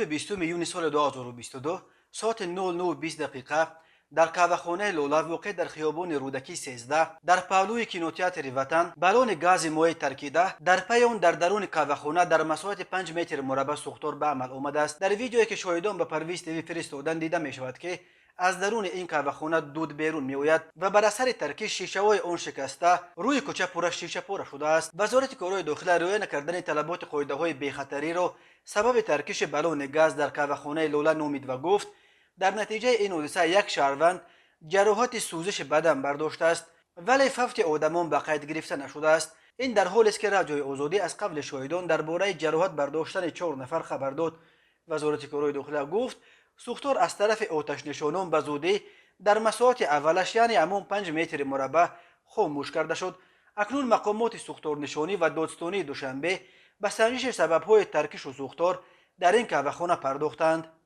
20 یونیو سال 2022 ساعت 09:20 دقیقه در کاوهخانه لولا واقع در خیابان رودکی 13 در پهلوی کینوتئاتر وطن بالون گاز مایع ترکیده در پی آن در درون کاوهخانه در مساحت 5 متر مربع سوختار به عمل آمده است. در ویدیویی که شاهدان به پرویز تیوی فرستادند دیده می شود که از درون این کاوهخانه دود بیرون می آید و بر اثر ترکیز شیشه های آن شکسته روی کوچه پر شیشه پاره شده است. وزارت کارهای داخلی رعایت نکردن طلبات قاعده های بی‌خطری را سبب ترکیش بالون گاز در کاوهخانه لولا نامید و گفت در نتیجه این حادثه یک شهروند جراحات سوزش بدن برداشته است ولی فوت آدمان به قید گرفته نشده است. این در حالی است که رادیوی آزادی از قبل شاهدان درباره جراحت برداشتن 4 نفر خبر داد. وزارت کارهای داخلی گفت سوختار از طرف آتش نشانان به زودی در مساحت اولش یعنی همان 5 متر مربع خاموش کرده شد. اکنون مقامات سوختار نشانی و دادستانی دوشنبه به سنجش سبب‌های ترکیش و سوختار در این کاوهخانه پرداختند.